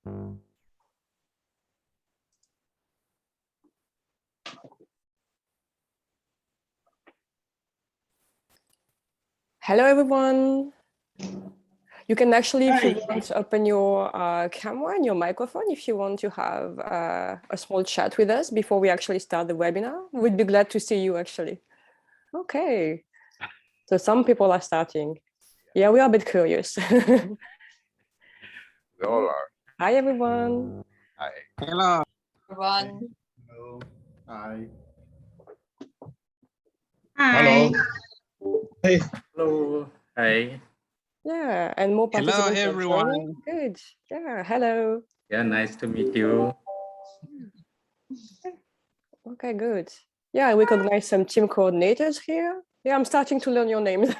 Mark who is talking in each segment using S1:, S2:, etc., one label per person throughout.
S1: Hello, everyone. You can actually, if you want, open your camera and your microphone if you want to have a small chat with us before we actually start the webinar. We'd be glad to see you, actually. Okay. So some people are starting. Yeah, we are a bit curious.
S2: We all are.
S1: Hi, everyone.
S2: Hi.
S3: Hello.
S4: Everyone.
S3: Hello. Hi.
S5: Hello.
S3: Hey.
S5: Hello. Hi.
S1: Yeah, and more
S3: Hello,
S1: participants are
S3: everyone.
S1: joining. Good. Yeah, hello.
S5: Yeah, nice to meet you.
S1: Okay, good. Yeah, I recognize some team coordinators here. Yeah, I'm starting to learn your names.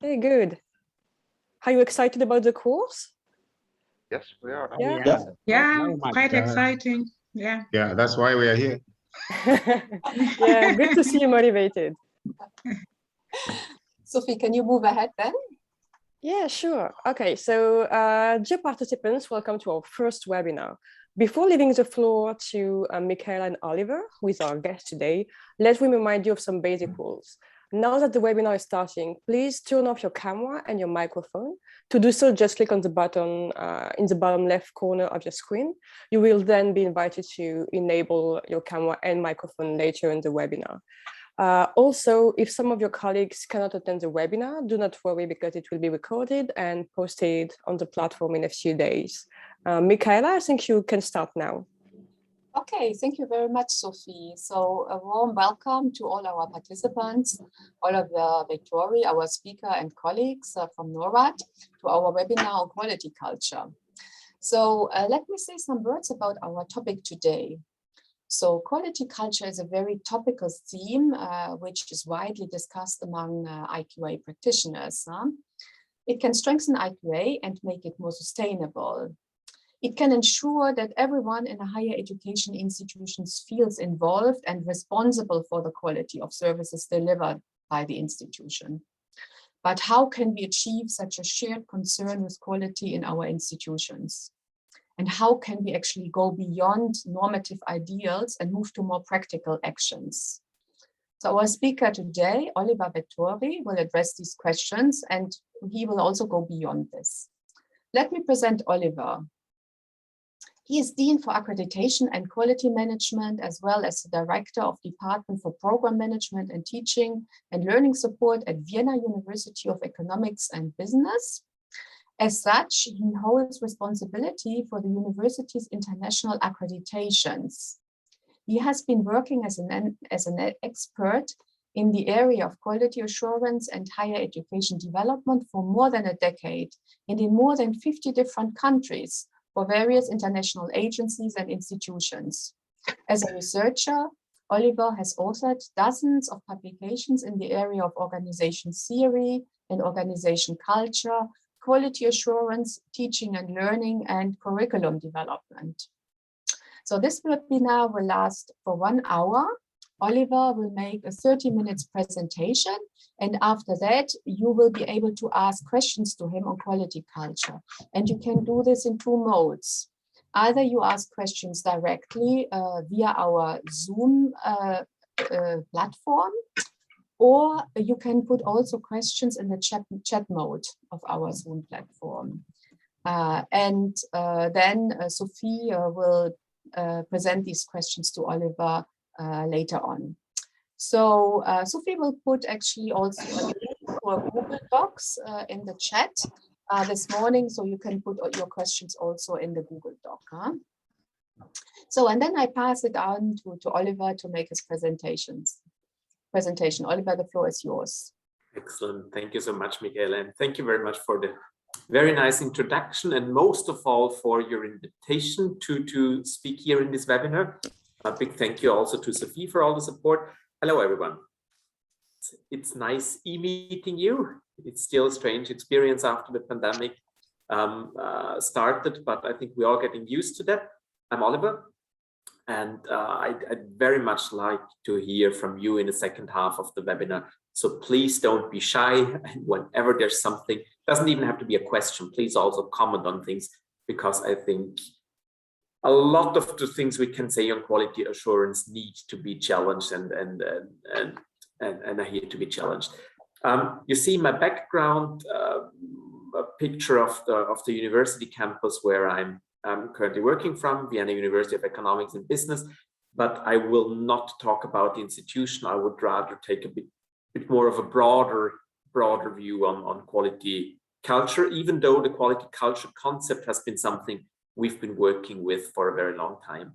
S1: Hey, good. Are you excited about the course?
S2: Yes, we are.
S1: Yeah.
S6: Yeah,
S3: Very much.
S6: quite exciting. Yeah.
S5: Yeah, that's why we are here.
S1: Yeah, good to see you motivated.
S4: Sophie, can you move ahead then?
S1: Yeah, sure. Okay, so dear participants, welcome to our first webinar. Before leaving the floor to Michaela and Oliver, who is our guest today, let me remind you of some basic rules. Now that the webinar is starting, please turn off your camera and your microphone. To do so, just click on the button in the bottom left corner of your screen. You will then be invited to enable your camera and microphone later in the webinar. Also, if some of your colleagues cannot attend the webinar, do not worry because it will be recorded and posted on the platform in a few days. Michaela, I think you can start now.
S4: Okay, thank you very much, Sophie. So a warm welcome to all our participants, Oliver Vettori, our speaker and colleagues from NORAD, to our webinar on quality culture. So let me say some words about our topic today. So quality culture is a very topical theme, which is widely discussed among IQA practitioners. It can strengthen IQA and make it more sustainable. It can ensure that everyone in a higher education institutions feels involved and responsible for the quality of services delivered by the institution. But how can we achieve such a shared concern with quality in our institutions? And how can we actually go beyond normative ideals and move to more practical actions? So our speaker today, Oliver Vettori, will address these questions and he will also go beyond this. Let me present Oliver. He is Dean for Accreditation and Quality Management, as well as the Director of Department for Program Management and Teaching and Learning Support at Vienna University of Economics and Business. As such, he holds responsibility for the university's international accreditations. He has been working as an expert in the area of quality assurance and higher education development for more than a decade and in more than 50 different countries for various international agencies and institutions. As a researcher, Oliver has authored dozens of publications in the area of organization theory and organization culture, quality assurance, teaching and learning, and curriculum development. So this webinar will last for 1 hour. Oliver will make a 30 minutes presentation, and after that, you will be able to ask questions to him on quality culture. And you can do this in 2 modes. Either you ask questions directly via our Zoom platform, or you can put also questions in the chat mode of our Zoom platform. Then Sophie will present these questions to Oliver later on. So Sophie will put actually also a link to a Google Docs in the chat this morning, so you can put your questions also in the Google Doc. So, and then I pass it on to Oliver to make his presentation. Oliver, the floor is yours.
S7: Excellent. Thank you so much, Michaela. And thank you very much for the very nice introduction, and most of all for your invitation to speak here in this webinar. A big thank you also to Sophie for all the support. Hello, everyone. It's nice meeting you. It's still a strange experience after the pandemic started, but I think we're all getting used to that. I'm Oliver, and I'd very much like to hear from you in the second half of the webinar So please don't be shy. And whenever there's something, doesn't even have to be a question, please also comment on things, because I think a lot of the things we can say on quality assurance need to be challenged and are here to be challenged. You see my background, a picture of the university campus where I'm currently working from, Vienna University of Economics and Business, but I will not talk about the institution. I would rather take a bit more of a broader view on quality culture, even though the quality culture concept has been something we've been working with for a very long time.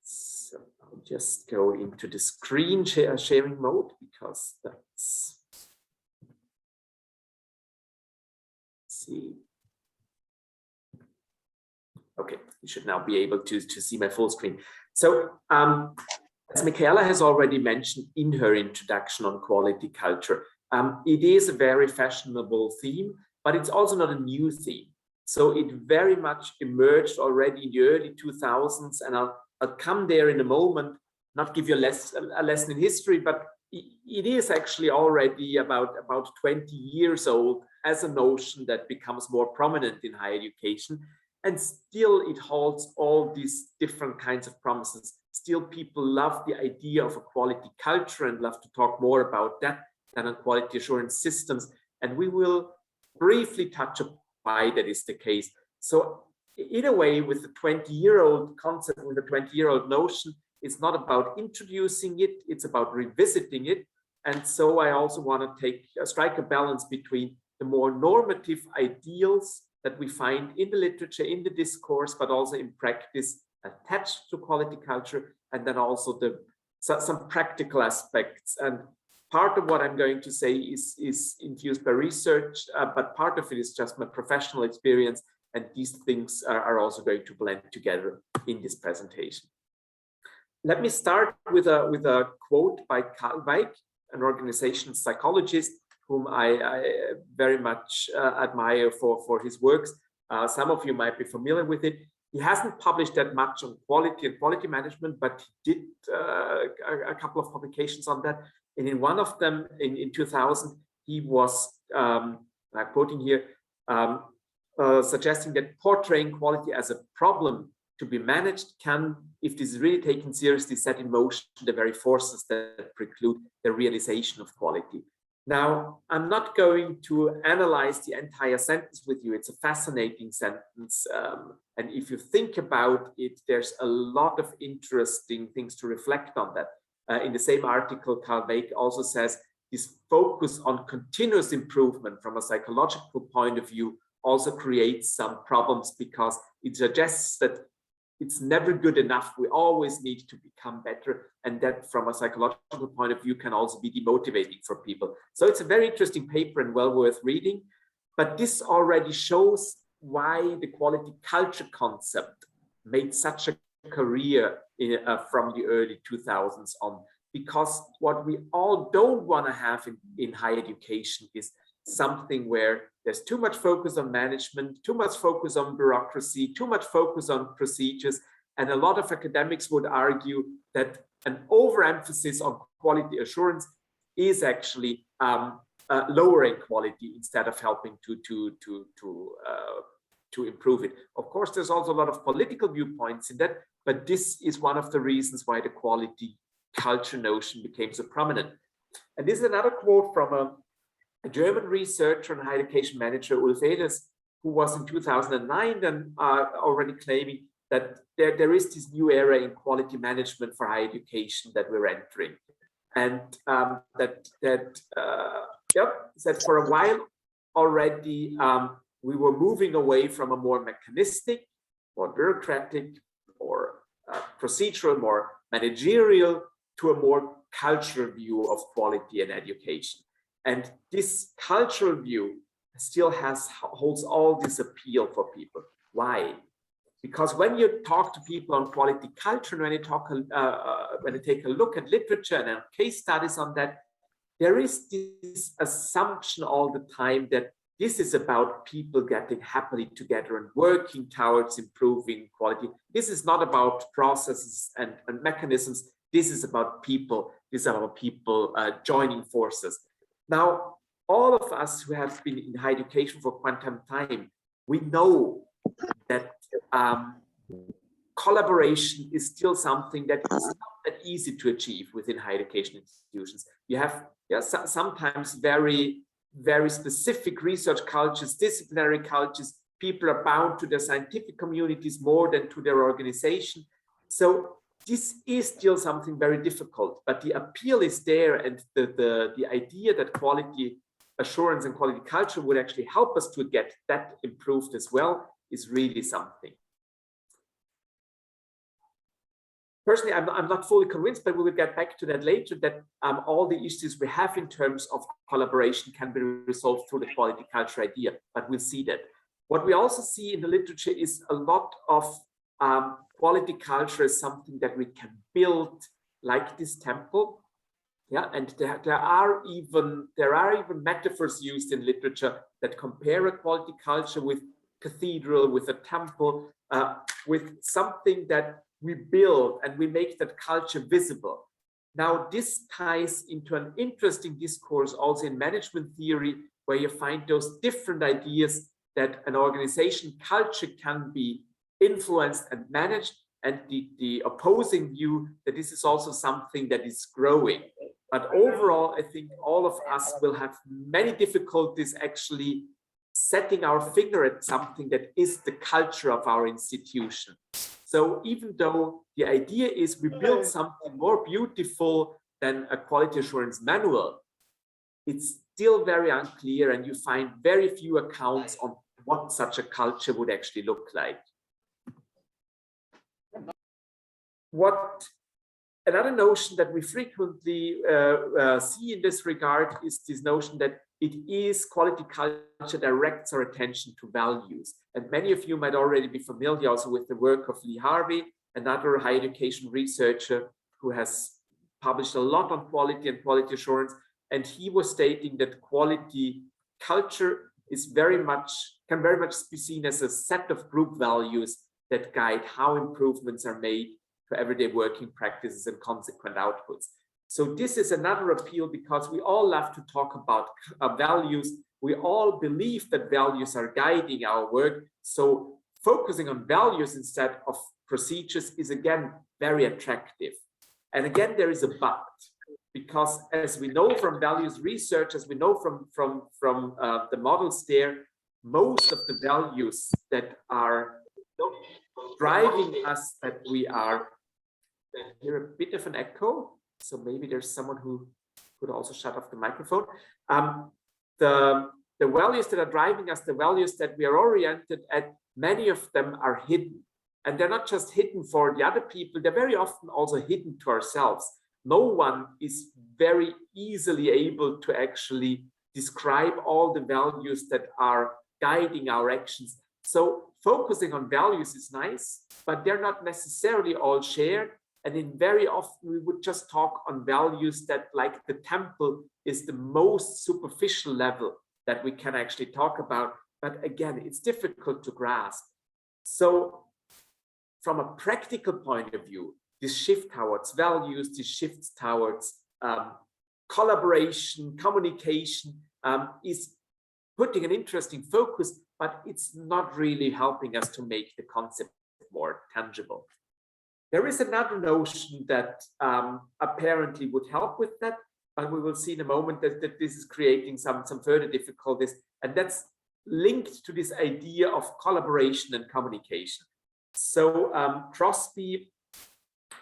S7: So I'll just go into the screen sharing mode, because that's, let's see. Okay, you should now be able to see my full screen. So as Michaela has already mentioned in her introduction on quality culture, it is a very fashionable theme, but it's also not a new theme. So it very much emerged already in the early 2000s, and I'll come there in a moment, not give you a lesson in history, but it is actually already about 20 years old as a notion that becomes more prominent in higher education. And still it holds all these different kinds of promises. Still people love the idea of a quality culture and love to talk more about that than on quality assurance systems. And we will briefly touch upon why that is the case. So in a way, with the 20-year-old concept, with the 20-year-old notion, it's not about introducing it, it's about revisiting it. And so I also want to strike a balance between the more normative ideals that we find in the literature, in the discourse, but also in practice attached to quality culture, and then also some practical aspects. And part of what I'm going to say is infused by research, but part of it is just my professional experience, and these things are also going to blend together in this presentation. Let me start with a quote by Carl Weick, an organizational psychologist whom I very much admire for his works. Some of you might be familiar with it. He hasn't published that much on quality and quality management, but he did a couple of publications on that. And in one of them, in 2000, he was, quoting here, suggesting that portraying quality as a problem to be managed can, if this is really taken seriously, set in motion the very forces that preclude the realization of quality. Now, I'm not going to analyze the entire sentence with you. It's a fascinating sentence. And if you think about it, there's a lot of interesting things to reflect on that. In the same article, Carl Weick also says this focus on continuous improvement from a psychological point of view also creates some problems, because it suggests that it's never good enough. We always need to become better. And that from a psychological point of view can also be demotivating for people. So it's a very interesting paper and well worth reading. But this already shows why the quality culture concept made such a career from the early 2000s on. Because what we all don't want to have in higher education is something where there's too much focus on management, too much focus on bureaucracy, too much focus on procedures. And a lot of academics would argue that an overemphasis on quality assurance is actually lowering quality instead of helping to improve it. Of course, there's also a lot of political viewpoints in that, but this is one of the reasons why the quality culture notion became so prominent. And this is another quote from a German researcher and higher education manager, Ulf Ehlers, who was in 2009 then already claiming that there is this new era in quality management for higher education that we're entering. And that for a while already, we were moving away from a more mechanistic, more bureaucratic, more procedural, more managerial, to a more cultural view of quality and education. And this cultural view still holds all this appeal for people. Why? Because when you talk to people on quality culture, when you take a look at literature and case studies on that, there is this assumption all the time that this is about people getting happily together and working towards improving quality. This is not about processes and mechanisms. This is about people these are our people joining forces. Now, all of us who have been in higher education for quite some time, we know that collaboration is still something that is not that easy to achieve within higher education institutions. You have sometimes very specific research cultures, disciplinary cultures. People are bound to their scientific communities more than to their organization. So this is still something very difficult, but the appeal is there, and the idea that quality assurance and quality culture would actually help us to get that improved as well is really something. Personally, I'm not fully convinced, but we will get back to that later, that all the issues we have in terms of collaboration can be resolved through the quality culture idea, but we'll see that. What we also see in the literature is a lot of quality culture is something that we can build, like this temple. Yeah, and there are even metaphors used in literature that compare a quality culture with cathedral, with a temple, with something that we build and we make that culture visible. Now, this ties into an interesting discourse also in management theory, where you find those different ideas that an organization culture can be influenced and managed, and the opposing view that this is also something that is growing. But overall, I think all of us will have many difficulties actually setting our finger at something that is the culture of our institution. So even though the idea is we build something more beautiful than a quality assurance manual, it's still very unclear, and you find very few accounts on what such a culture would actually look like. Another notion that we frequently see in this regard is this notion that it is quality culture directs our attention to values. And many of you might already be familiar also with the work of Lee Harvey, another higher education researcher who has published a lot on quality and quality assurance. And he was stating that quality culture is can very much be seen as a set of group values that guide how improvements are made for everyday working practices and consequent outputs. So this is another appeal, because we all love to talk about values. We all believe that values are guiding our work. So focusing on values instead of procedures is again very attractive. And again, there is a but, because as we know from values research, as we know from the models there, most of the values that are driving us, that we are, I hear a bit of an echo, so maybe there's someone who could also shut off the microphone. The values that are driving us, the values that we are oriented at, many of them are hidden. And they're not just hidden for the other people, they're very often also hidden to ourselves. No one is very easily able to actually describe all the values that are guiding our actions. So focusing on values is nice, but they're not necessarily all shared. And then very often we would just talk on values that, like the temple, is the most superficial level that we can actually talk about. But again, it's difficult to grasp. So from a practical point of view, this shift towards values, this shift towards collaboration, communication is putting an interesting focus, but it's not really helping us to make the concept more tangible. There is another notion that apparently would help with that, but we will see in a moment that this is creating some further difficulties, and that's linked to this idea of collaboration and communication. So Crosby,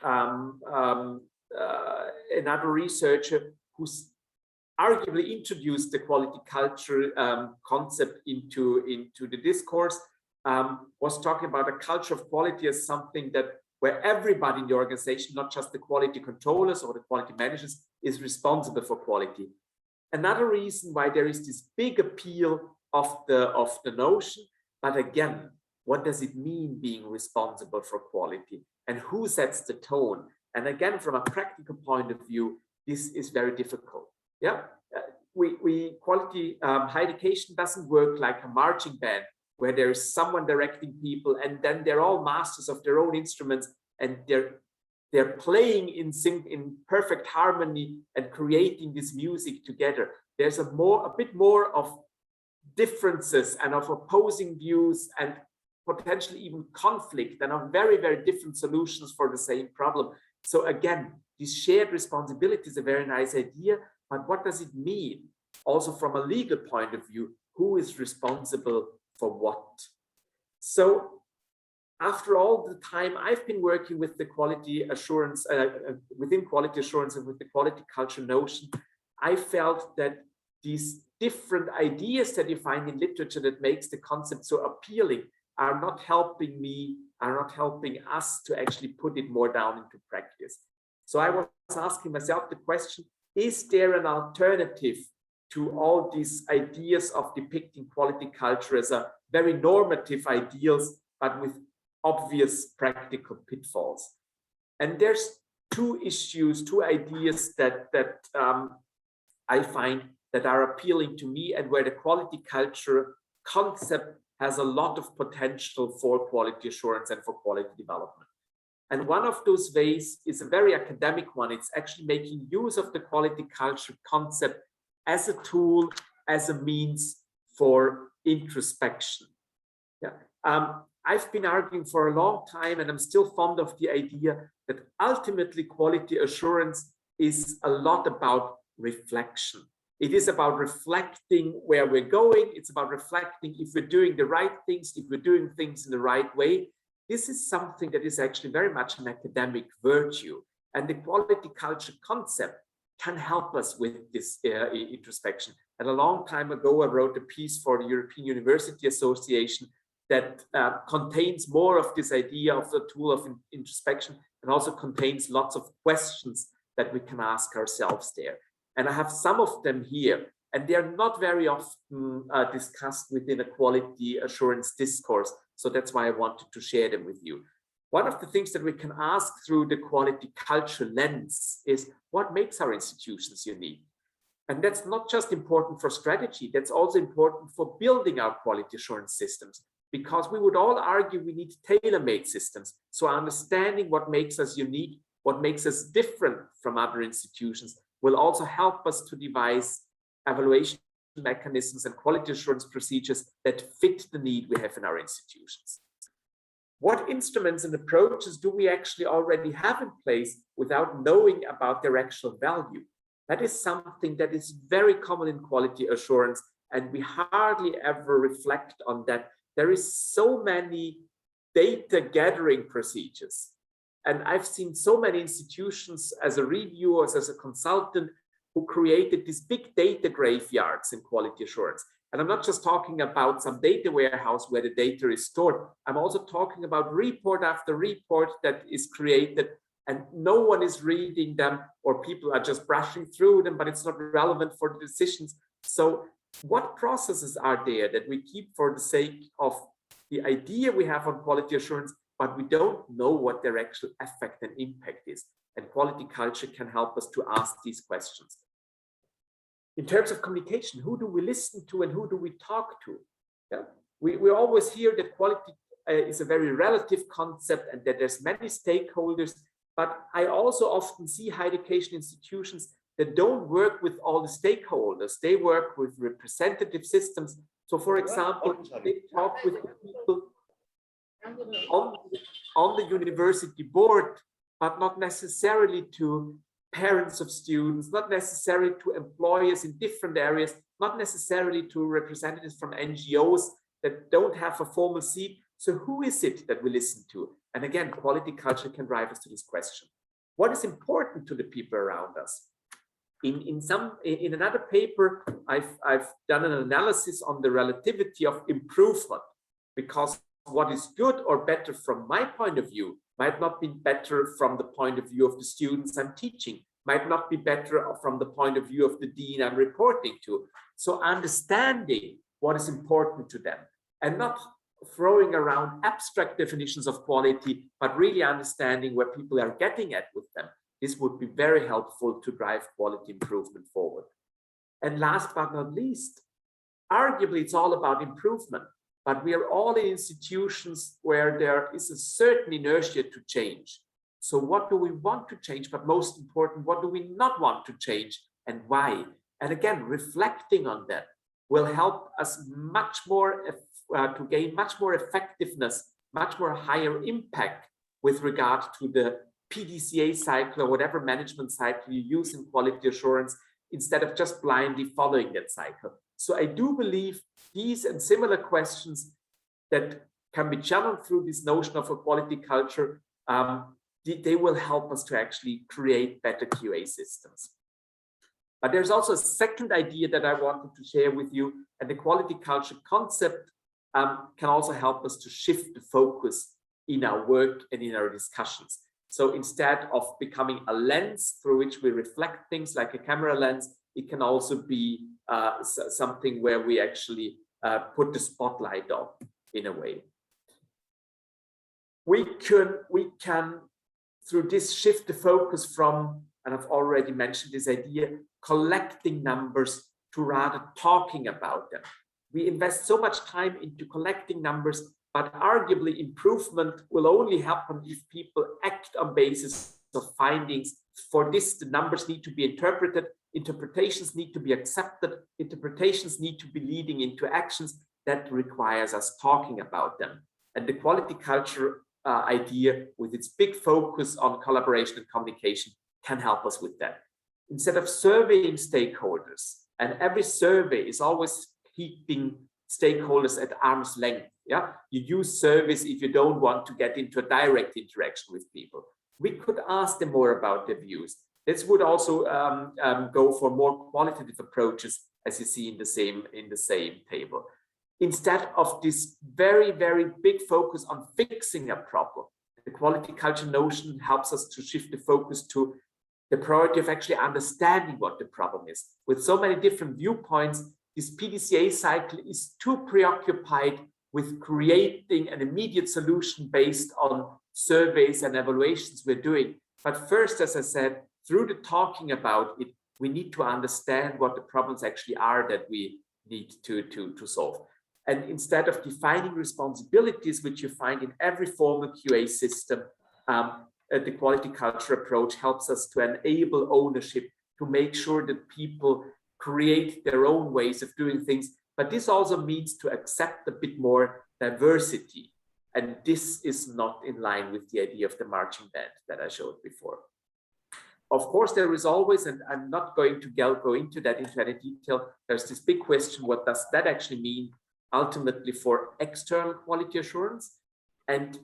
S7: another researcher who's arguably introduced the quality culture concept into the discourse, was talking about a culture of quality as something that where everybody in the organization, not just the quality controllers or the quality managers, is responsible for quality. Another reason why there is this big appeal of the notion, but again, what does it mean being responsible for quality, and who sets the tone? And again, from a practical point of view, this is very difficult. Yeah, quality higher education doesn't work like a marching band, where there is someone directing people, and then they're all masters of their own instruments, and they're they're playing in sync, in perfect harmony, and creating this music together. There's a bit more of differences and of opposing views and potentially even conflict and of very, very different solutions for the same problem. So again, this shared responsibility is a very nice idea, but what does it mean? Also from a legal point of view, who is responsible for what? So after all the time I've been working with the quality assurance, within quality assurance and with the quality culture notion, I felt that these different ideas that you find in literature that makes the concept so appealing are not helping me, are not helping us to actually put it more down into practice. So I was asking myself the question, is there an alternative to all these ideas of depicting quality culture as a very normative ideals, but with obvious practical pitfalls? And there's two issues, two ideas that I find that are appealing to me and where the quality culture concept has a lot of potential for quality assurance and for quality development. And one of those ways is a very academic one. It's actually making use of the quality culture concept as a tool, as a means for introspection. Yeah. I've been arguing for a long time, and I'm still fond of the idea that ultimately quality assurance is a lot about reflection. It is about reflecting where we're going. It's about reflecting if we're doing the right things, if we're doing things in the right way. This is something that is actually very much an academic virtue. And the quality culture concept can help us with this introspection. And a long time ago, I wrote a piece for the European University Association that contains more of this idea of the tool of introspection, and also contains lots of questions that we can ask ourselves there. And I have some of them here, and they are not very often discussed within a quality assurance discourse. So that's why I wanted to share them with you. One of the things that we can ask through the quality culture lens is what makes our institutions unique? And that's not just important for strategy, that's also important for building our quality assurance systems, because we would all argue we need tailor-made systems. So understanding what makes us unique, what makes us different from other institutions, will also help us to devise evaluation mechanisms and quality assurance procedures that fit the need we have in our institutions. What instruments and approaches do we actually already have in place without knowing about their actual value? That is something that is very common in quality assurance, and we hardly ever reflect on that. There is so many data gathering procedures. And I've seen so many institutions as a reviewer, as a consultant, who created these big data graveyards in quality assurance. And I'm not just talking about some data warehouse where the data is stored. I'm also talking about report after report that is created and no one is reading them, or people are just brushing through them, but it's not relevant for the decisions. So what processes are there that we keep for the sake of the idea we have on quality assurance, but we don't know what their actual effect and impact is? And quality culture can help us to ask these questions. In terms of communication, who do we listen to and who do we talk to? Yeah. We always hear that quality is a very relative concept and that there's many stakeholders, but I also often see higher education institutions that don't work with all the stakeholders. They work with representative systems. So for example, they talk with the people on the university board, but not necessarily to parents of students, not necessarily to employers in different areas, not necessarily to representatives from NGOs that don't have a formal seat. So who is it that we listen to? And again, quality culture can drive us to this question. What is important to the people around us? In another paper, I've done an analysis on the relativity of improvement, because what is good or better from my point of view might not be better from the point of view of the students I'm teaching, might not be better from the point of view of the dean I'm reporting to. So understanding what is important to them and not throwing around abstract definitions of quality, but really understanding where people are getting at with them. This would be very helpful to drive quality improvement forward. And last but not least, arguably it's all about improvement, but we are all in institutions where there is a certain inertia to change. So what do we want to change? But most important, what do we not want to change and why? And again, reflecting on that will help us much more to gain much more effectiveness, much more higher impact with regard to the PDCA cycle or whatever management cycle you use in quality assurance, instead of just blindly following that cycle. So I do believe these and similar questions that can be channeled through this notion of a quality culture, they will help us to actually create better QA systems. But there's also a second idea that I wanted to share with you, and the quality culture concept can also help us to shift the focus in our work and in our discussions. So instead of becoming a lens through which we reflect things like a camera lens, it can also be something where we actually put the spotlight on in a way. We can, through this, shift the focus from, and I've already mentioned this idea, collecting numbers to rather talking about them. We invest so much time into collecting numbers, but arguably improvement will only happen if people act on basis of findings. For this, the numbers need to be interpreted, interpretations need to be accepted, interpretations need to be leading into actions. That requires us talking about them. And the quality culture idea, with its big focus on collaboration and communication, can help us with that. Instead of surveying stakeholders, and every survey is always keeping stakeholders at arm's length. Yeah, you use surveys if you don't want to get into a direct interaction with people. We could ask them more about their views. This would also go for more qualitative approaches, as you see in the same table. Instead of this very, very big focus on fixing a problem, the quality culture notion helps us to shift the focus to the priority of actually understanding what the problem is. With so many different viewpoints, this PDCA cycle is too preoccupied with creating an immediate solution based on surveys and evaluations we're doing. But first, as I said, through the talking about it, we need to understand what the problems actually are that we need to solve. And instead of defining responsibilities, which you find in every formal QA system, the quality culture approach helps us to enable ownership, to make sure that people create their own ways of doing things. But this also means to accept a bit more diversity. And this is not in line with the idea of the marching band that I showed before. Of course, there is always, and I'm not going to go into that into any detail, there's this big question, what does that actually mean ultimately for external quality assurance? And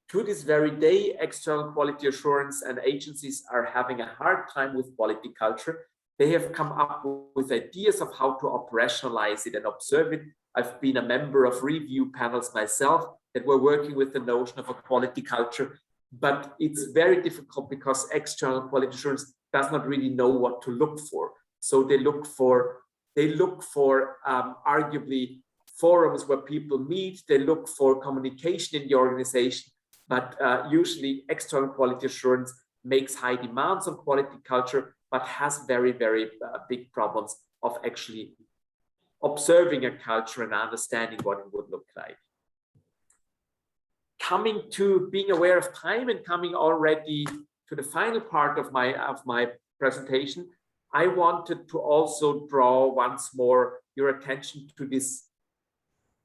S7: to this very day, external quality assurance and agencies are having a hard time with quality culture. They have come up with ideas of how to operationalize it and observe it. I've been a member of review panels myself that were working with the notion of a quality culture, but it's very difficult because external quality assurance does not really know what to look for. So they look for arguably forums where people meet, they look for communication in the organization, but usually external quality assurance makes high demands on quality culture, but has very, very big problems of actually observing a culture and understanding what it would look like. Coming to being aware of time and coming already to the final part of my presentation, I wanted to also draw once more your attention to this,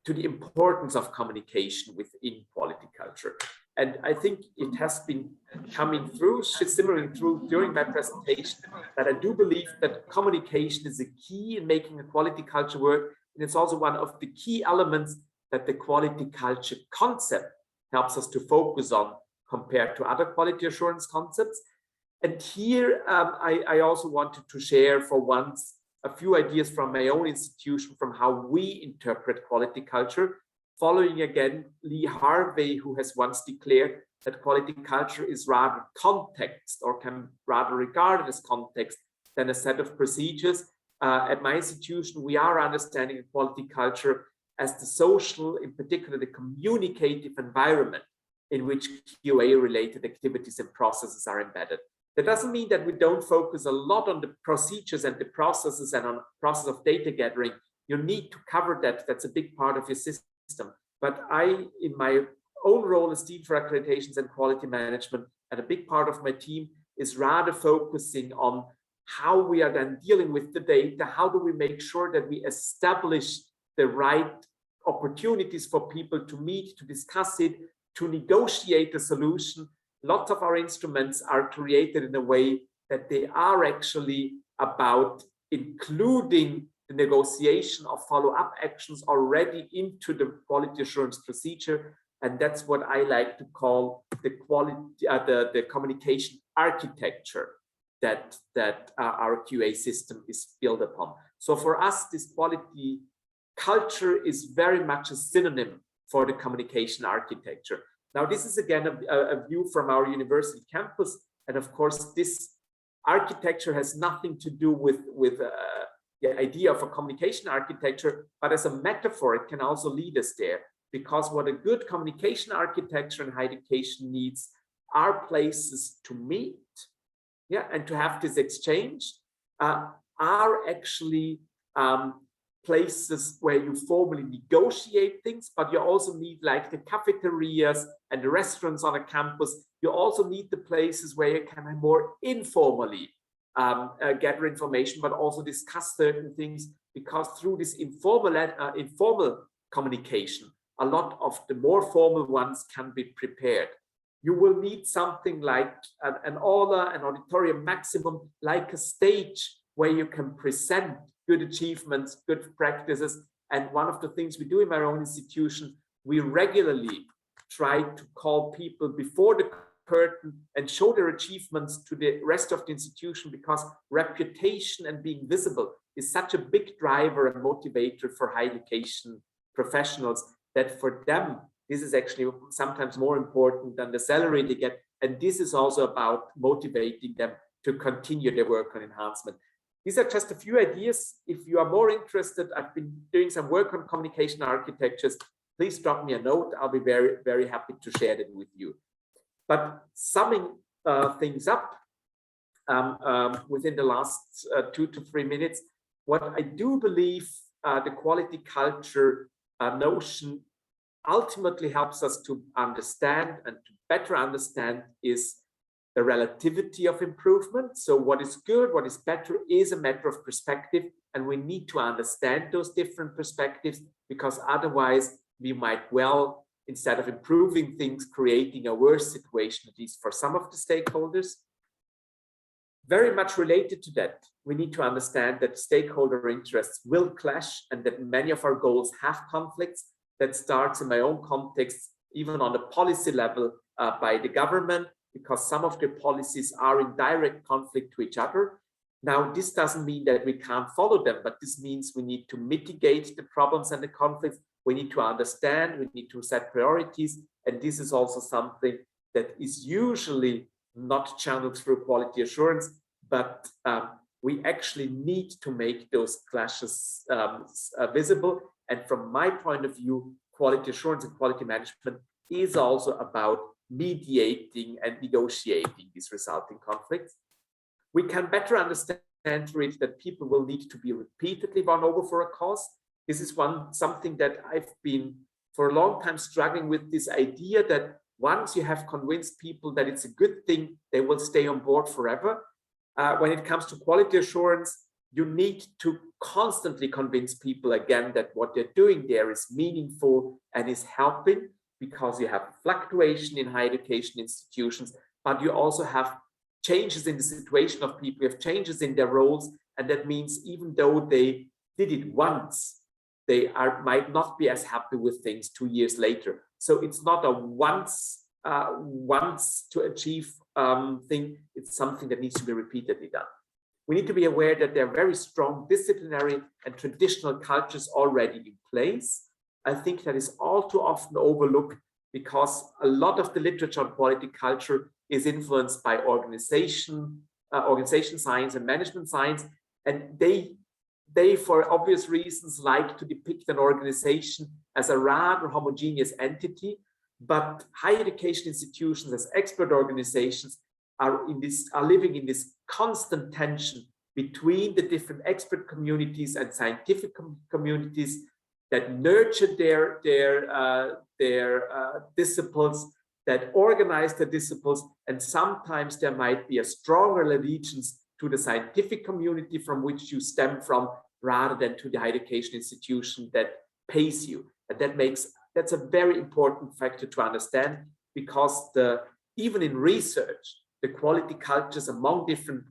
S7: to the importance of communication within quality culture. And I think it has been coming through, simmering through during my presentation, that I do believe that communication is a key in making a quality culture work. And it's also one of the key elements that the quality culture concept helps us to focus on compared to other quality assurance concepts. And here I also wanted to share for once a few ideas from my own institution from how we interpret quality culture, following again Lee Harvey, who has once declared that quality culture is rather context, or can rather regarded as context than a set of procedures. At my institution, we are understanding quality culture as the social, in particular the communicative environment in which QA-related activities and processes are embedded. That doesn't mean that we don't focus a lot on the procedures and the processes and on the process of data gathering. You need to cover that. That's a big part of your system. But I, in my own role as Dean for Accreditations and Quality Management, and a big part of my team is rather focusing on how we are then dealing with the data. How do we make sure that we establish the right opportunities for people to meet, to discuss it, to negotiate a solution? Lots of our instruments are created in a way that they are actually about including the negotiation of follow-up actions already into the quality assurance procedure. And that's what I like to call the quality, the communication architecture that our QA system is built upon. So for us, this quality culture is very much a synonym for the communication architecture. Now, this is again a view from our university campus. And of course, this architecture has nothing to do with the idea of a communication architecture, but as a metaphor, it can also lead us there. Because what a good communication architecture in higher education needs are places to meet, and to have this exchange, are actually places where you formally negotiate things, but you also need like the cafeterias and the restaurants on a campus. You also need the places where you can more informally gather information, but also discuss certain things, because through this informal communication, a lot of the more formal ones can be prepared. You will need something like an aula, an auditorium maximum, like a stage where you can present good achievements, good practices. And one of the things we do in my own institution, we regularly try to call people before the curtain and show their achievements to the rest of the institution, because reputation and being visible is such a big driver and motivator for higher education professionals that for them, this is actually sometimes more important than the salary they get. And this is also about motivating them to continue their work on enhancement. These are just a few ideas. If you are more interested, I've been doing some work on communication architectures. Please drop me a note. I'll be very, very happy to share that with you. But summing things up within the last 2 to 3 minutes, what I do believe the quality culture notion ultimately helps us to understand and to better understand is the relativity of improvement. So what is good, what is better is a matter of perspective, and we need to understand those different perspectives, because otherwise we might well, instead of improving things, creating a worse situation, at least for some of the stakeholders. Very much related to that, we need to understand that stakeholder interests will clash and that many of our goals have conflicts. That starts in my own context, even on the policy level by the government, because some of the policies are in direct conflict to each other. Now, this doesn't mean that we can't follow them, but this means we need to mitigate the problems and the conflicts. We need to understand, we need to set priorities. And this is also something that is usually not channeled through quality assurance, but we actually need to make those clashes visible. And from my point of view, quality assurance and quality management is also about mediating and negotiating these resulting conflicts. We can better understand through it that people will need to be repeatedly won over for a cause. This is something that I've been for a long time struggling with, this idea that once you have convinced people that it's a good thing, they will stay on board forever. When it comes to quality assurance, you need to constantly convince people again that what they're doing there is meaningful and is helping, because you have fluctuation in higher education institutions, but you also have changes in the situation of people, you have changes in their roles, and that means even though they did it once, they might not be as happy with things 2 years later. So it's not a once to achieve thing, it's something that needs to be repeatedly done. We need to be aware that there are very strong disciplinary and traditional cultures already in place. I think that is all too often overlooked, because a lot of the literature on quality culture is influenced by organization science and management science, and they for obvious reasons like to depict an organization as a rather homogeneous entity. But higher education institutions as expert organizations are living in this constant tension between the different expert communities and scientific communities that nurture their disciplines that organize the disciplines, and sometimes there might be a stronger allegiance to the scientific community from which you stem from, rather than to the higher education institution that pays you. And that's a very important factor to understand, because even in research, the quality cultures among different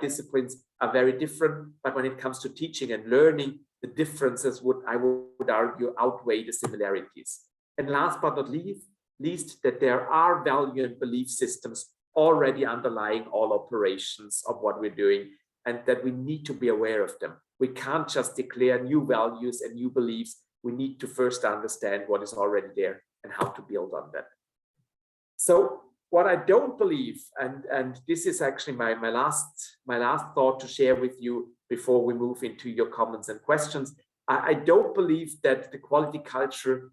S7: disciplines are very different. But when it comes to teaching and learning, the differences I would argue outweigh the similarities. And last but not least, that there are value and belief systems already underlying all operations of what we're doing, and that we need to be aware of them. We can't just declare new values and new beliefs. We need to first understand what is already there and how to build on that. So what I don't believe, and this is actually my last thought to share with you before we move into your comments and questions, I don't believe that the quality culture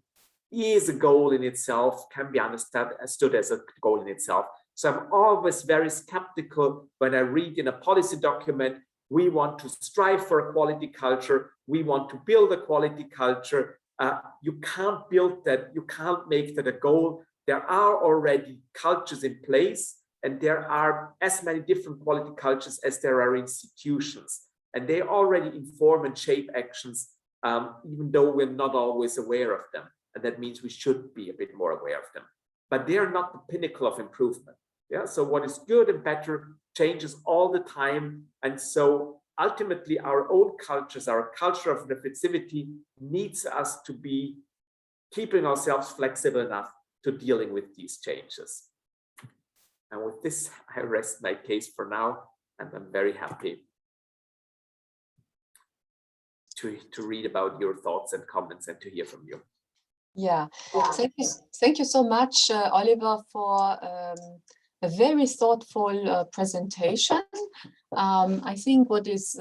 S7: is a goal in itself, can be understood as a goal in itself. So I'm always very skeptical when I read in a policy document, we want to strive for a quality culture, we want to build a quality culture. You can't build that, you can't make that a goal. There are already cultures in place, and there are as many different quality cultures as there are institutions. And they already inform and shape actions, even though we're not always aware of them. And that means we should be a bit more aware of them. But they are not the pinnacle of improvement. Yeah. So what is good and better changes all the time. And so ultimately our own cultures, our culture of reflexivity needs us to be keeping ourselves flexible enough to dealing with these changes. And with this, I rest my case for now, and I'm very happy to read about your thoughts and comments and to hear from you.
S4: Yeah, thank you so much, Oliver, for a very thoughtful presentation. I think what is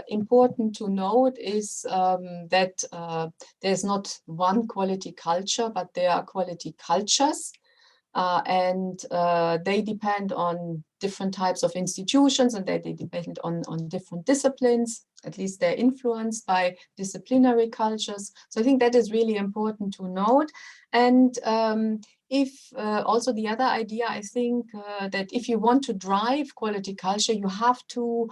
S4: important to note is that there's not one quality culture, but there are quality cultures. And they depend on different types of institutions, and they depend on different disciplines. At least they're influenced by disciplinary cultures. So I think that is really important to note. And if also the other idea, I think that if you want to drive quality culture, you have to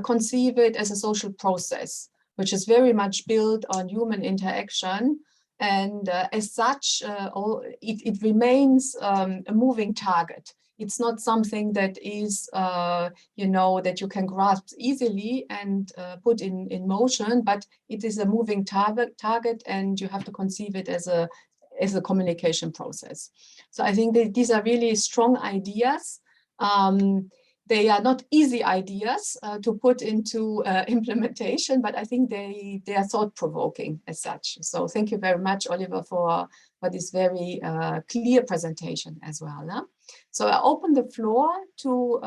S4: conceive it as a social process, which is very much built on human interaction. And as such, it remains a moving target. It's not something that is, that you can grasp easily and put in motion, but it is a moving target, and you have to conceive it as a communication process. So I think that these are really strong ideas. They are not easy ideas to put into implementation, but I think they are thought-provoking as such. So thank you very much, Oliver, for this very clear presentation as well. Huh? So I open the floor to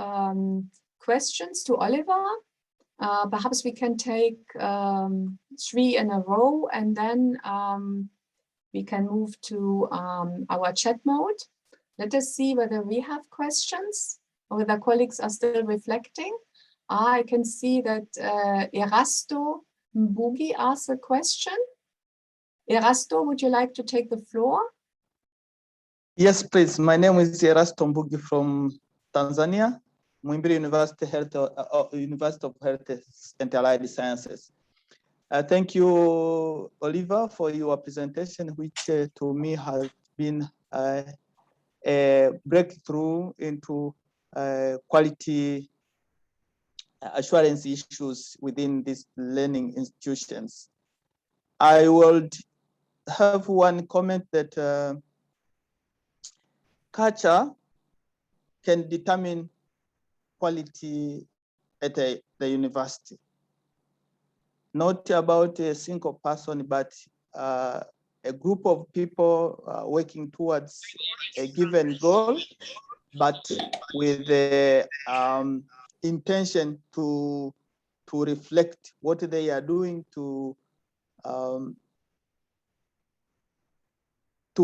S4: questions to Oliver. Perhaps we can take 3 in a row, and then we can move to our chat mode. Let us see whether we have questions, or whether colleagues are still reflecting. I can see that Erasto Mbugi asked a question. Erasto, would you like to take the floor?
S6: Yes, please. My name is Erasto Mbugi from Tanzania, Muhimbili University of Health and Allied Sciences. Thank you, Oliver, for your presentation, which to me has been a breakthrough into quality assurance issues within these learning institutions. I would have one comment that culture can determine quality at the university. Not about a single person, but a group of people working towards a given goal, but with the intention to reflect what they are doing to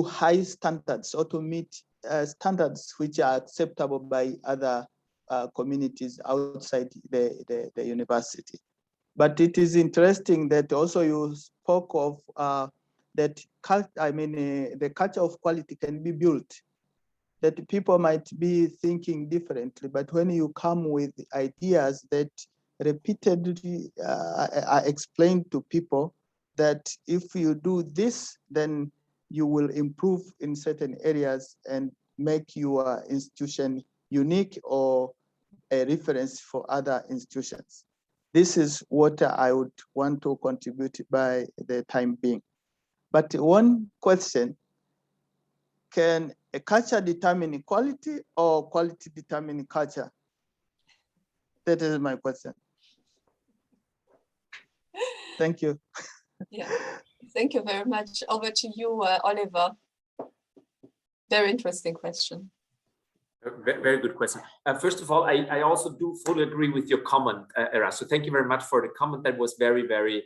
S6: high standards, or to meet standards which are acceptable by other communities outside the university. But it is interesting that also you spoke of that the culture of quality can be built that people might be thinking differently, but when you come with ideas that repeatedly are explained to people, that if you do this, then you will improve in certain areas and make your institution unique or a reference for other institutions. This is what I would want to contribute by the time being. But one question, can a culture determine quality or quality determine culture? That is my question. Thank you.
S4: Yeah, thank you very much. Over to you, Oliver. Very interesting question.
S7: Very good question. First of all, I also do fully agree with your comment, Eras. So thank you very much for the comment. That was very, very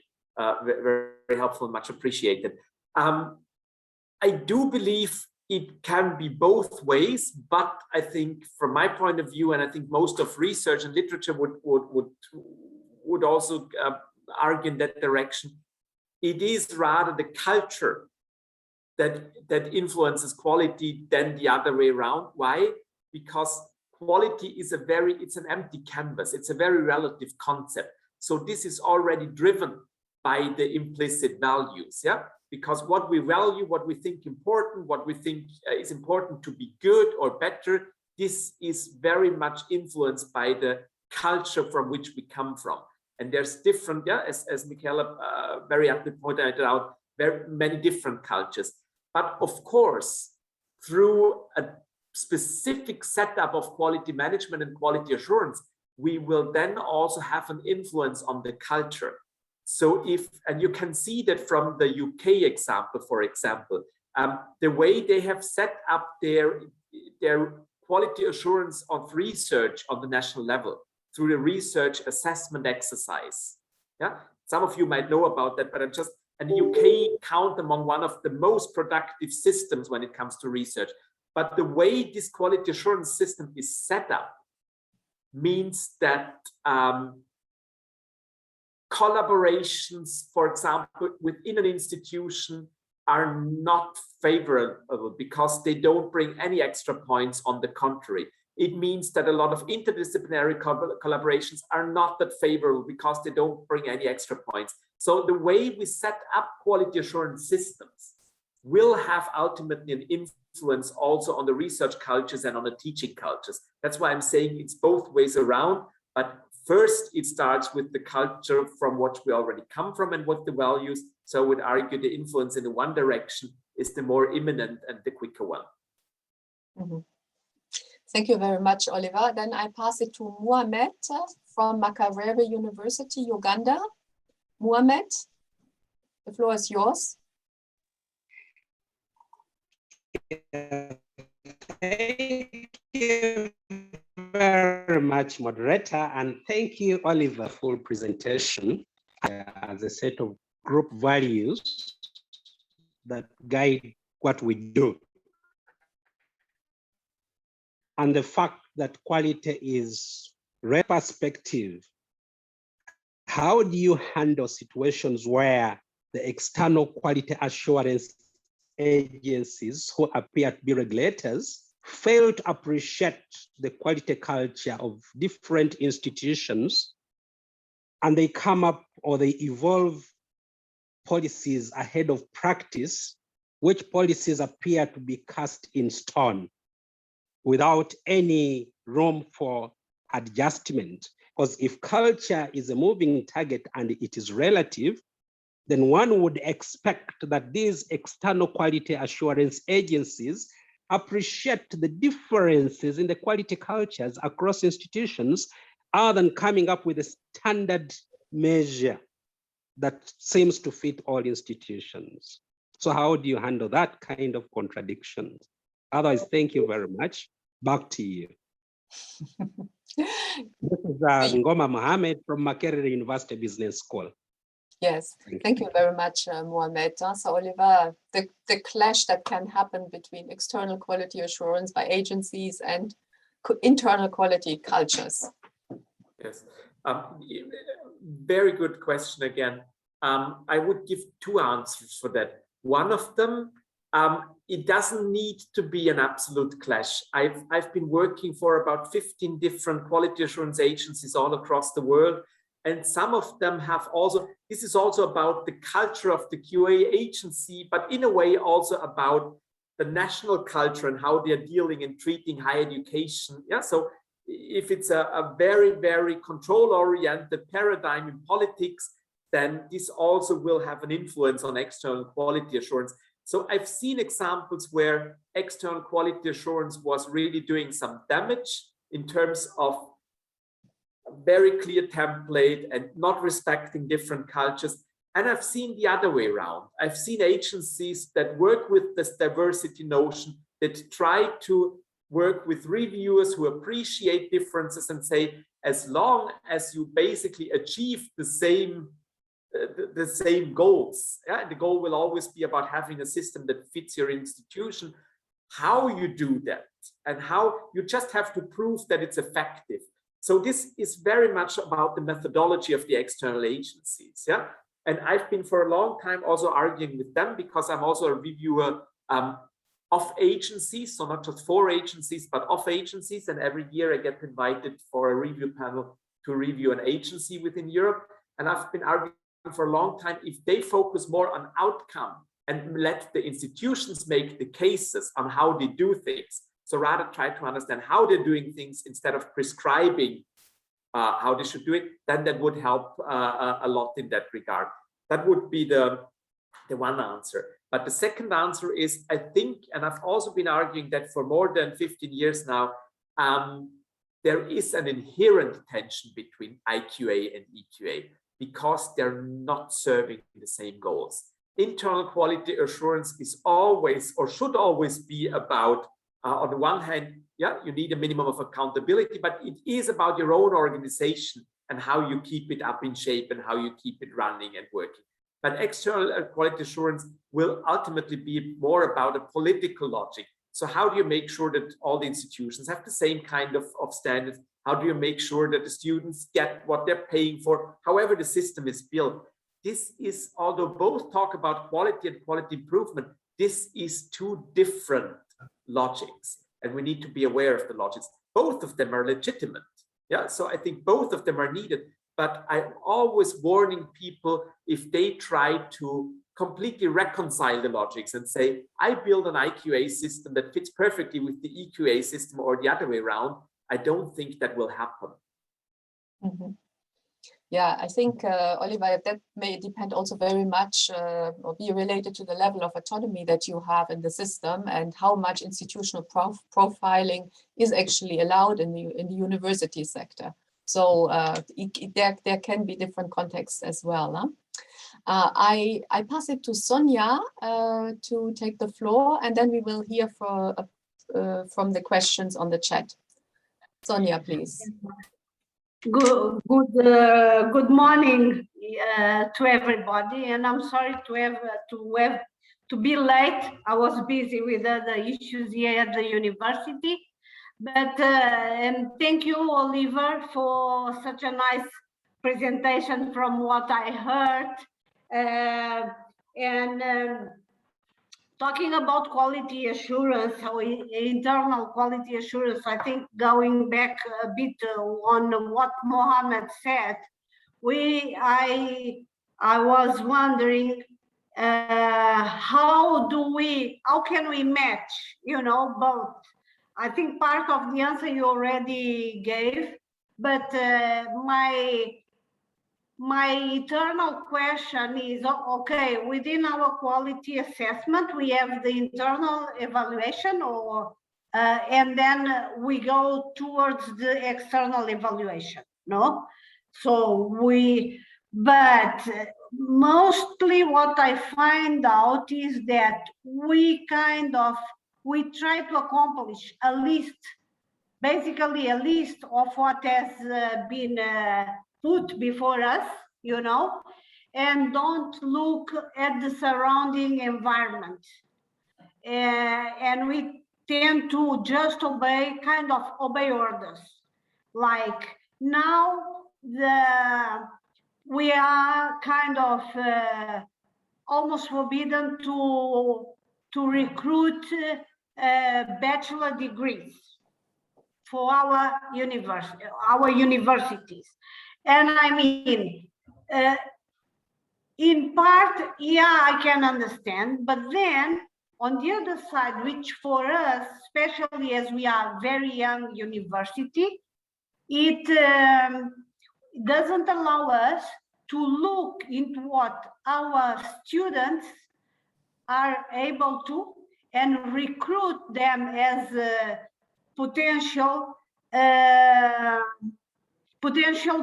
S7: helpful, much appreciated. I do believe it can be both ways, but I think from my point of view, and I think most of research and literature would also argue in that direction, it is rather the culture that influences quality than the other way around. Why? Because quality is it's an empty canvas. It's a very relative concept. So this is already driven by the implicit values, yeah? Because what we value, what we think important, what we think is important to be good or better, this is very much influenced by the culture from which we come from. And there's different, yeah, as Michaela very aptly pointed out, very many different cultures. But of course, through a specific setup of quality management and quality assurance, we will then also have an influence on the culture. So and you can see that from the UK example, for example, the way they have set up their quality assurance of research on the national level through the research assessment exercise. Yeah, some of you might know about that, but and the UK count among one of the most productive systems when it comes to research. But the way this quality assurance system is set up means that collaborations, for example, within an institution are not favorable because they don't bring any extra points. On the contrary, it means that a lot of interdisciplinary collaborations are not that favorable because they don't bring any extra points. So the way we set up quality assurance systems will have ultimately an influence also on the research cultures and on the teaching cultures. That's why I'm saying it's both ways around, but first it starts with the culture from which we already come from and what the values. So I would argue the influence in the one direction is the more imminent and the quicker one.
S4: Mm-hmm. Thank you very much, Oliver. Then I pass it to Muhammad from Makerere University, Uganda. Muhammad, the floor is yours.
S8: Thank you very much, moderator, and thank you, Oliver, for presentation as a set of group values that guide what we do. And the fact that quality is perspective. How do you handle situations where the external quality assurance agencies who appear to be regulators fail to appreciate the quality culture of different institutions, and they come up or they evolve policies ahead of practice, which policies appear to be cast in stone without any room for adjustment? Because if culture is a moving target and it is relative, then one would expect that these external quality assurance agencies appreciate the differences in the quality cultures across institutions other than coming up with a standard measure that seems to fit all institutions. So how do you handle that kind of contradictions? Otherwise, thank you very much. Back to you. This is Ngoma Mohammed from Makerere University Business School.
S4: Yes, thank you very much, Mohamed. So Oliver, the clash that can happen between external quality assurance by agencies and internal quality cultures.
S7: Yes, very good question again. I would give two answers for that. One of them it doesn't need to be an absolute clash. I've been working for about 15 different quality assurance agencies all across the world. And some of them have also, this is also about the culture of the QA agency, but in a way also about the national culture and how they're dealing and treating higher education. Yeah, so if it's a very, very control-oriented paradigm in politics, then this also will have an influence on external quality assurance. So I've seen examples where external quality assurance was really doing some damage in terms of a very clear template and not respecting different cultures. And I've seen the other way around. I've seen agencies that work with this diversity notion, that try to work with reviewers who appreciate differences and say, as long as you basically achieve the same goals, yeah, the goal will always be about having a system that fits your institution. How you do that and how you just have to prove that it's effective. So this is very much about the methodology of the external agencies. Yeah, and I've been for a long time also arguing with them because I'm also a reviewer of agencies, so not just for agencies, but of agencies. And every year I get invited for a review panel to review an agency within Europe. And I've been arguing for a long time, if they focus more on outcome and let the institutions make the cases on how they do things, so rather try to understand how they're doing things instead of prescribing how they should do it, then that would help a lot in that regard. That would be the one answer. But the second answer is, I think, and I've also been arguing that for more than 15 years now, there is an inherent tension between IQA and EQA because they're not serving the same goals. Internal quality assurance is always, or should always be about, on the one hand, yeah, you need a minimum of accountability, but it is about your own organization and how you keep it up in shape and how you keep it running and working. But external quality assurance will ultimately be more about a political logic. So how do you make sure that all the institutions have the same kind of standards? How do you make sure that the students get what they're paying for, however the system is built? This is, although both talk about quality and quality improvement, this is two different logics, and we need to be aware of the logics. Both of them are legitimate. Yeah, so I think both of them are needed, but I'm always warning people if they try to completely reconcile the logics and say, I build an IQA system that fits perfectly with the EQA system or the other way around. I don't think that will happen.
S4: Mm-hmm. Yeah, I think, Oliver, that may depend also very much or be related to the level of autonomy that you have in the system and how much institutional profiling is actually allowed in the university sector. So there can be different contexts as well. Huh? I pass it to Sonia to take the floor, and then we will hear from the questions on the chat. Sonia, please.
S9: Good morning to everybody, and I'm sorry to be late. I was busy with other issues here at the university, but and thank you, Oliver, for such a nice presentation from what I heard, talking about quality assurance, or internal quality assurance, I think going back a bit on what Mohammed said, I was wondering how can we match, both? I think part of the answer you already gave, but my eternal question is, okay, within our quality assessment, we have the internal evaluation, and then we go towards the external evaluation, no? But mostly what I find out is that we try to accomplish basically a list of what has been put before us, and don't look at the surrounding environment. And we tend to just obey orders. Like now, we are almost forbidden to to recruit bachelor degrees for our universities. And I mean, in part, yeah, I can understand, but then on the other side, which for us, especially as we are very young university, it doesn't allow us to look into what our students are able to and recruit them as potential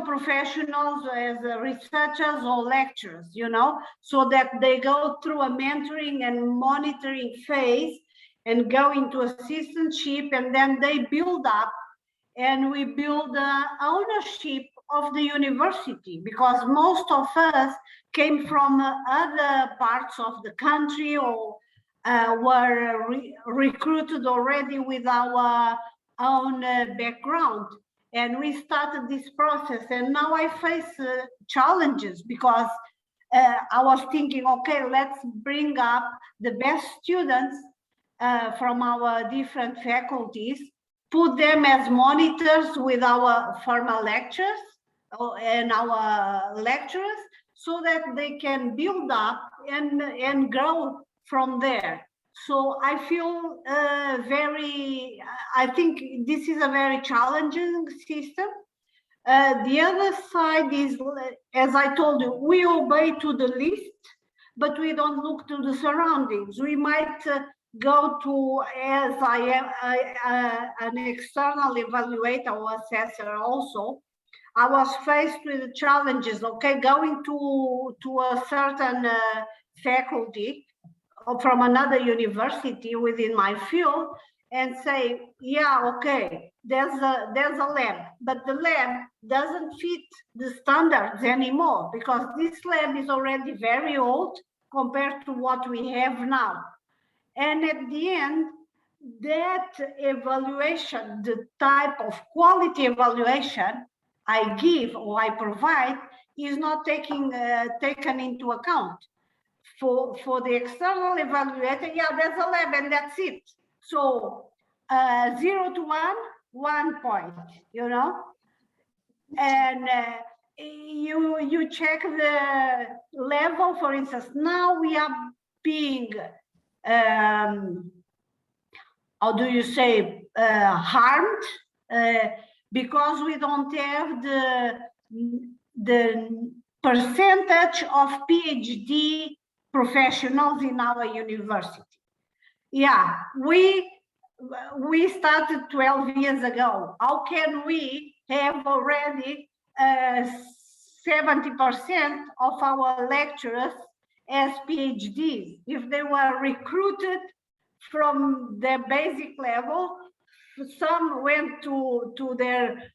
S9: professionals, as researchers or lecturers, you know, so that they go through a mentoring and monitoring phase and go into assistantship, and then they build up, and we build ownership of the university, because most of us came from other parts of the country or were recruited already with our own background. And we started this process, and now I face challenges because I was thinking, okay, let's bring up the best students from our different faculties, put them as monitors with our formal lectures and our lecturers, so that they can build up and grow from there. So I feel I think this is a very challenging system. The other side is, as I told you, we obey to the list, but we don't look to the surroundings. We might go to, as I am an external evaluator or assessor also, I was faced with the challenges, okay, going to a certain faculty from another university within my field and say, yeah, okay, there's a lab, but the lab doesn't fit the standards anymore, because this lab is already very old compared to what we have now. And at the end, that evaluation, the type of quality evaluation I give or I provide, is not taken into account. For the external evaluator, yeah, there's a lab and that's it. So 0 to 1 point, you know, and you check the level. For instance, now we are being how do you say, harmed because we don't have the percentage of PhD professionals in our university. Yeah, we started 12 years ago. How can we have already 70% of our lecturers as PhDs? If they were recruited from their basic level, some went to their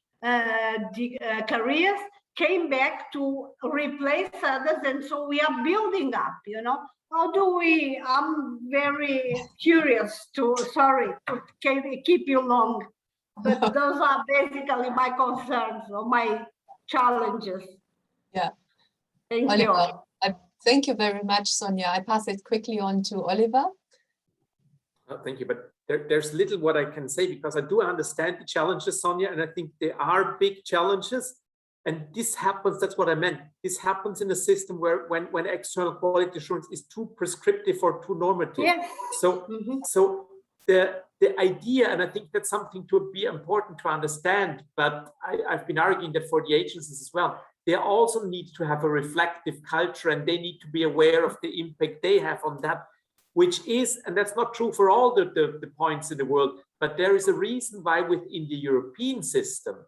S9: careers, came back to replace others, and so we are building up, you know. How do we, I'm very curious sorry to keep you long, but those are basically my concerns or my challenges.
S4: Yeah.
S9: Thank
S4: Oliver,
S9: you.
S4: Thank you very much, Sonia. I pass it quickly on to Oliver.
S7: Oh, thank you, but there's little what I can say, because I do understand the challenges, Sonia, and I think there are big challenges. And this happens, that's what I meant. This happens in a system where when external quality assurance is too prescriptive or too normative.
S9: Yes.
S7: So, so the idea, and I think that's something to be important to understand, but I've been arguing that for the agencies as well, they also need to have a reflective culture, and they need to be aware of the impact they have on that, which is, and that's not true for all the points in the world, but there is a reason why within the European system,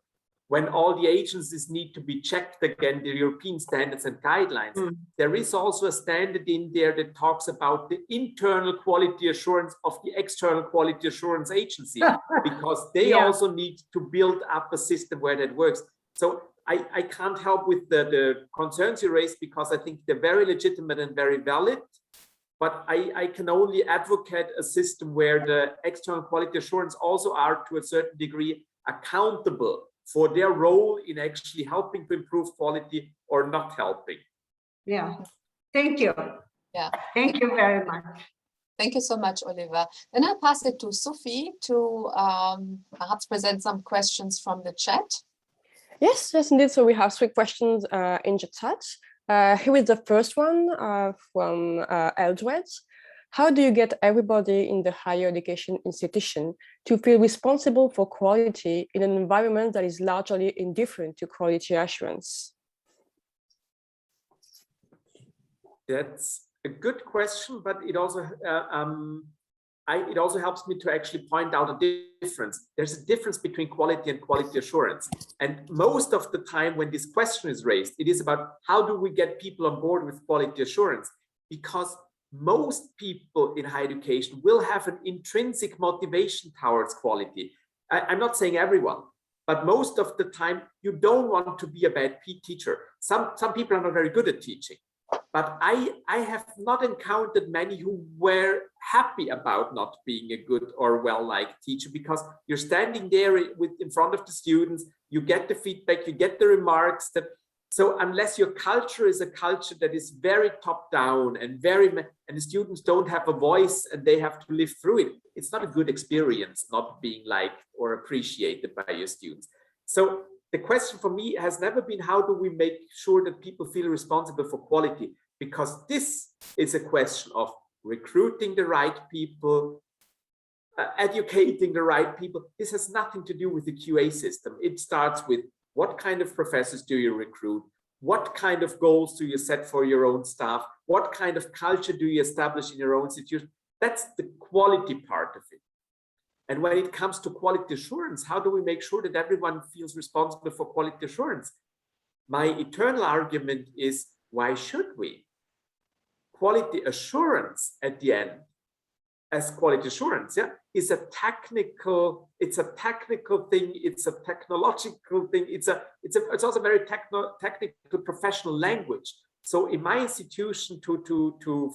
S7: when all the agencies need to be checked again, the European standards and guidelines, there is also a standard in there that talks about the internal quality assurance of the external quality assurance agency, because they also need to build up a system where that works. So I can't help with the concerns you raised, because I think they're very legitimate and very valid. But I can only advocate a system where the external quality assurance also are, to a certain degree, accountable for their role in actually helping to improve quality or not helping.
S9: Yeah, thank you.
S4: Yeah.
S9: Thank you very much.
S4: Thank you so much, Oliver. Then I'll pass it to Sophie to perhaps present some questions from the chat.
S1: Yes, indeed. So we have 3 questions in the chat. Here is the first one from Eldred. How do you get everybody in the higher education institution to feel responsible for quality in an environment that is largely indifferent to quality assurance?
S7: That's a good question, but it also helps me to actually point out a difference. There's a difference between quality and quality assurance. And most of the time when this question is raised, it is about how do we get people on board with quality assurance? Because most people in higher education will have an intrinsic motivation towards quality. I'm not saying everyone, but most of the time you don't want to be a bad teacher. Some people are not very good at teaching. But I have not encountered many who were happy about not being a good or well-liked teacher, because you're standing there in front of the students, you get the feedback, you get the remarks. So unless your culture is a culture that is very top-down and the students don't have a voice and they have to live through it, it's not a good experience not being liked or appreciated by your students. So the question for me has never been, how do we make sure that people feel responsible for quality? Because this is a question of recruiting the right people, educating the right people. This has nothing to do with the QA system. It starts with what kind of professors do you recruit? What kind of goals do you set for your own staff? What kind of culture do you establish in your own institution? That's the quality part of it. And when it comes to quality assurance, how do we make sure that everyone feels responsible for quality assurance? My eternal argument is, why should we? Quality assurance at the end, as quality assurance, is a technical thing, it's a technological thing, it's also very technical professional language. So in my institution, to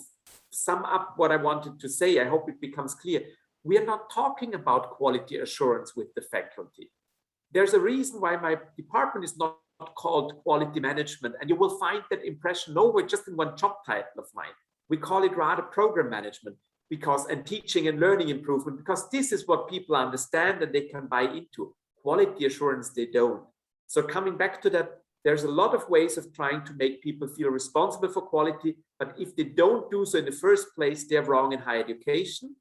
S7: sum up what I wanted to say, I hope it becomes clear. We are not talking about quality assurance with the faculty. There's a reason why my department is not called quality management, and you will find that impression nowhere, just in one job title of mine. We call it rather program management, and teaching and learning improvement, because this is what people understand and they can buy into. Quality assurance, they don't. So coming back to that, there's a lot of ways of trying to make people feel responsible for quality, but if they don't do so in the first place, they're wrong in higher education.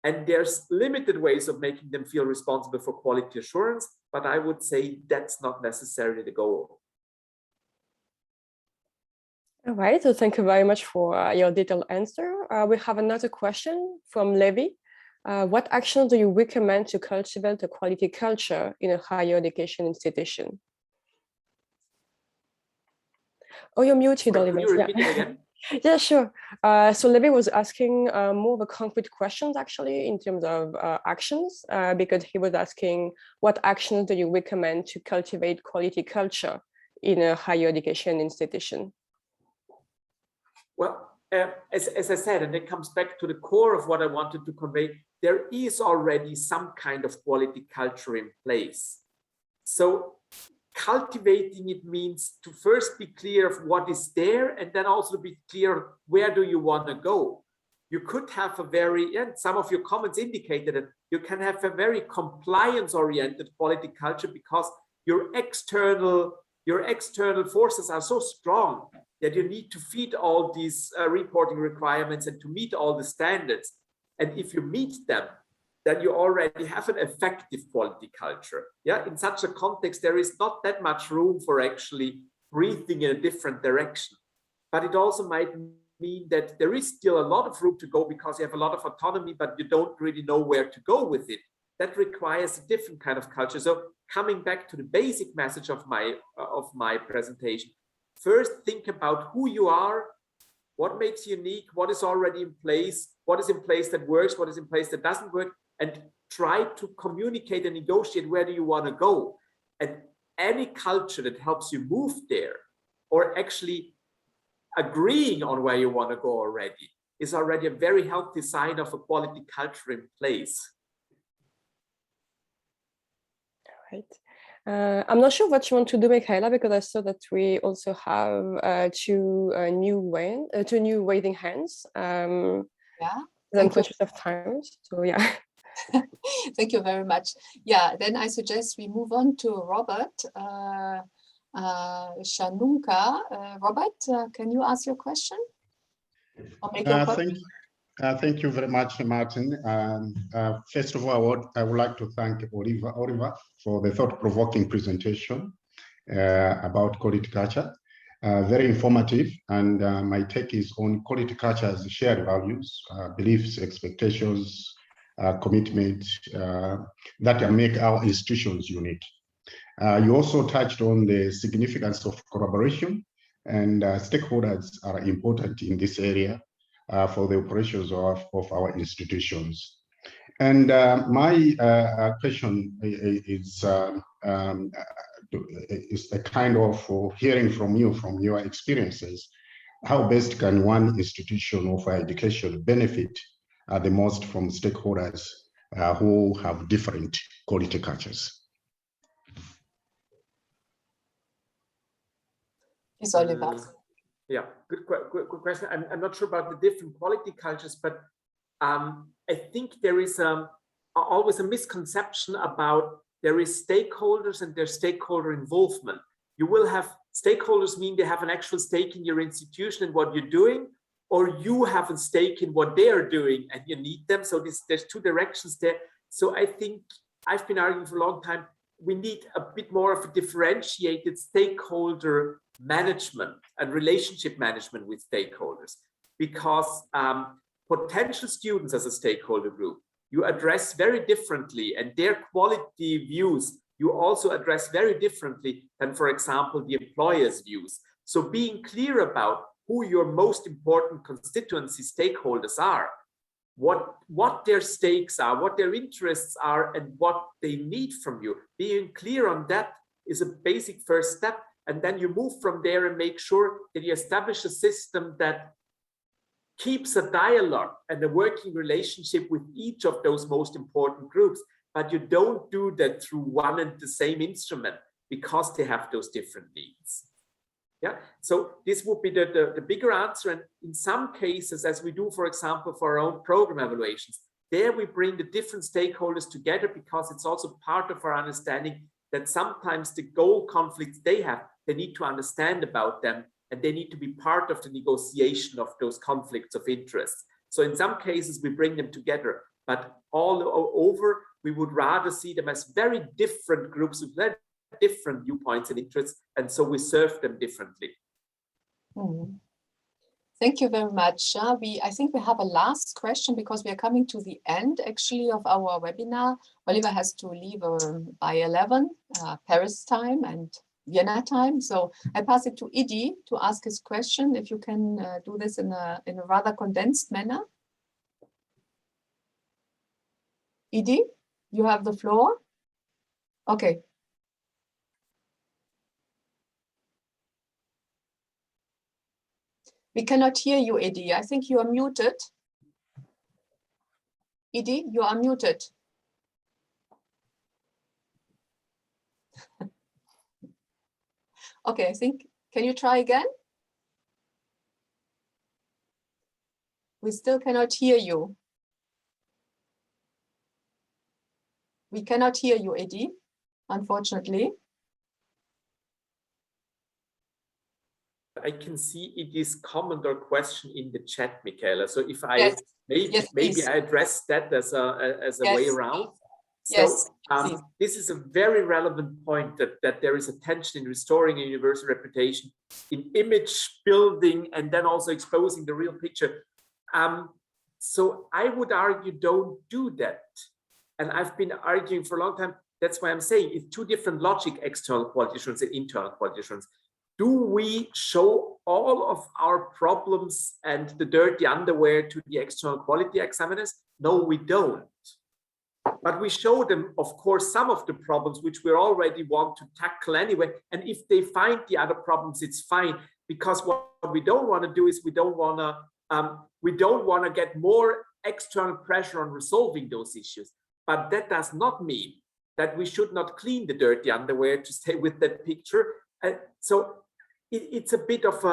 S7: And there's limited ways of making them feel responsible for quality assurance, but I would say that's not necessarily the goal.
S1: All right, so thank you very much for your detailed answer. We have another question from Levi. What actions do you recommend to cultivate a quality culture in a higher education institution? Oh, you're muted, Oliver.
S7: Can you repeat it again?
S1: Yeah, sure. So Levi was asking more of a concrete questions, actually, in terms of actions, because he was asking, what actions do you recommend to cultivate quality culture in a higher education institution?
S7: Well, as I said, and it comes back to the core of what I wanted to convey, there is already some kind of quality culture in place. So cultivating it means to first be clear of what is there, and then also be clear, where do you want to go? You could have a very, and some of your comments indicated that you can have a very compliance-oriented quality culture because your external forces are so strong that you need to feed all these reporting requirements and to meet all the standards. And if you meet them, then you already have an effective quality culture. Yeah, in such a context, there is not that much room for actually breathing in a different direction. But it also might mean that there is still a lot of room to go because you have a lot of autonomy, but you don't really know where to go with it. That requires a different kind of culture. So coming back to the basic message of my presentation, first think about who you are, what makes you unique, what is already in place, what is in place that works, what is in place that doesn't work, and try to communicate and negotiate where do you want to go. And any culture that helps you move there, or actually agreeing on where you want to go already, is already a very healthy sign of a quality culture in place.
S1: All right. I'm not sure what you want to do, Michaela, because I saw that we also have two new waving hands.
S4: Yeah.
S1: I'm conscious of times, so yeah.
S4: Thank you very much. Yeah, then I suggest we move on to Robert Shanunka. Robert, can you ask your question? Or make your point?
S10: Thank you very much, Martin. First of all, I would like to thank Oliver for the thought-provoking presentation about quality culture. Very informative, and my take is on quality culture as shared values, beliefs, expectations, commitment that make our institutions unique. You also touched on the significance of collaboration, and stakeholders are important in this area for the operations of our institutions. And my question is a kind of hearing from you, from your experiences. How best can one institution of education benefit the most from stakeholders who have different quality cultures?
S4: It's Oliver.
S7: Yeah, good question. I'm not sure about the different quality cultures, but I think there is always a misconception about there is stakeholders and there's stakeholder involvement. You will have stakeholders mean they have an actual stake in your institution and what you're doing, or you have a stake in what they are doing and you need them. So there's two directions there. So I think I've been arguing for a long time, we need a bit more of a differentiated stakeholder management and relationship management with stakeholders, because potential students as a stakeholder group, you address very differently, and their quality views you also address very differently than, for example, the employer's views. So being clear about who your most important constituency stakeholders are, what their stakes are, what their interests are, and what they need from you. Being clear on that is a basic first step. And then you move from there and make sure that you establish a system that keeps a dialogue and a working relationship with each of those most important groups. But you don't do that through one and the same instrument because they have those different needs. Yeah, so this would be the bigger answer. And in some cases, as we do, for example, for our own program evaluations, there we bring the different stakeholders together because it's also part of our understanding that sometimes the goal conflicts they have, they need to understand about them, and they need to be part of the negotiation of those conflicts of interest. So in some cases, we bring them together, but all over, we would rather see them as very different groups with very different viewpoints and interests, and so we serve them differently.
S4: Mm-hmm. Thank you very much. I think we have a last question because we are coming to the end actually of our webinar. Oliver has to leave by 11 Paris time and Vienna time. So I pass it to Idi to ask his question. If you can do this in a rather condensed manner. Idi, you have the floor. Okay. We cannot hear you, Idi. I think you are muted. Idi, you are muted. Okay, I think, can you try again? We still cannot hear you. We cannot hear you, Idi, unfortunately.
S7: I can see Idi's comment or question in the chat, Michaela. So if I maybe I address that as a way around. So this is a very relevant point that there is a tension in restoring a universal reputation, in image building, and then also exposing the real picture. So I would argue, don't do that. And I've been arguing for a long time. That's why I'm saying it's two different logic: external quality assurance and internal quality assurance. Do we show all of our problems and the dirty underwear to the external quality examiners? No, we don't. But we show them, of course, some of the problems which we already want to tackle anyway. And if they find the other problems, it's fine. Because what we don't want to do is we don't want to get more external pressure on resolving those issues. But that does not mean that we should not clean the dirty underwear, to stay with that picture. So it's a bit of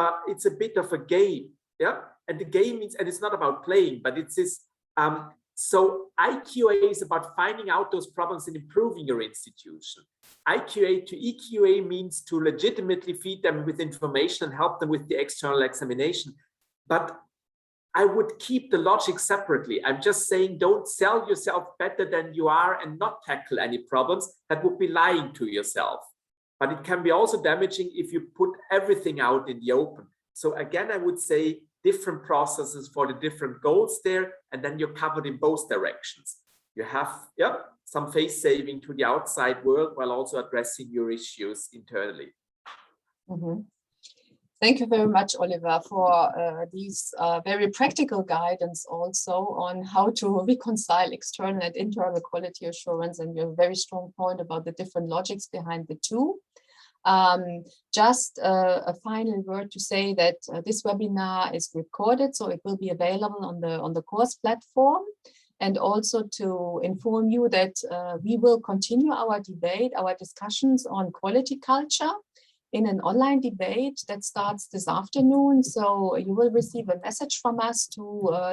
S7: a game, yeah. And the game means, and it's not about playing, but it's this So IQA is about finding out those problems and improving your institution. IQA to EQA means to legitimately feed them with information and help them with the external examination. But I would keep the logic separately. I'm just saying, don't sell yourself better than you are and not tackle any problems. That would be lying to yourself. But it can be also damaging if you put everything out in the open. So again, I would say different processes for the different goals there, and then you're covered in both directions. You have some face saving to the outside world while also addressing your issues internally.
S4: Mm-hmm. Thank you very much, Oliver, for these very practical guidance also on how to reconcile external and internal quality assurance, and your very strong point about the different logics behind the two. Just a final word to say that this webinar is recorded, so it will be available on the course platform, and also to inform you that we will continue our debate, our discussions on quality culture in an online debate that starts this afternoon. So you will receive a message from us to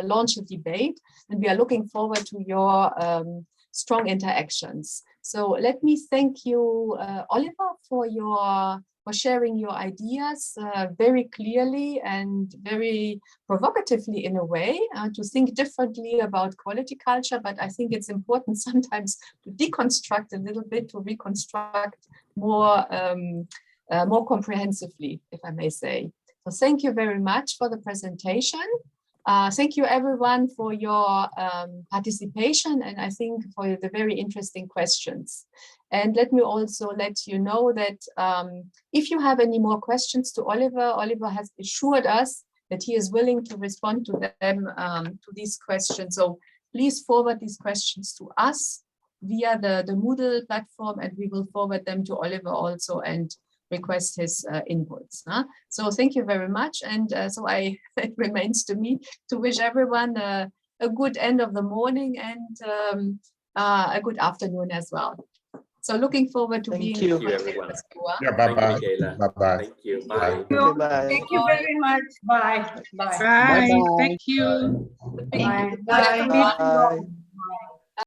S4: launch a debate, and we are looking forward to your strong interactions. So let me thank you, Oliver, for sharing your ideas very clearly and very provocatively in a way, to think differently about quality culture. But I think it's important sometimes to deconstruct a little bit, to reconstruct more comprehensively, if I may say. So thank you very much for the presentation. Thank you everyone for your participation, and I think for the very interesting questions. And let me also let you know that if you have any more questions to Oliver, Oliver has assured us that he is willing to respond to them, to these questions. So please forward these questions to us via the Moodle platform, and we will forward them to Oliver also and request his inputs. So thank you very much. And so it remains to me to wish everyone a good end of the morning and a good afternoon as well. So looking forward to being
S6: you.
S4: in contact with you.
S10: Yeah, bye-bye.
S2: Bye-bye.
S7: Thank you.
S2: Bye.
S6: Okay, bye.
S9: Thank you very much. Bye. Bye.
S11: Bye.
S8: Bye-bye.
S11: Thank you.
S4: Thank you.
S9: Bye.
S4: Bye.
S6: Bye.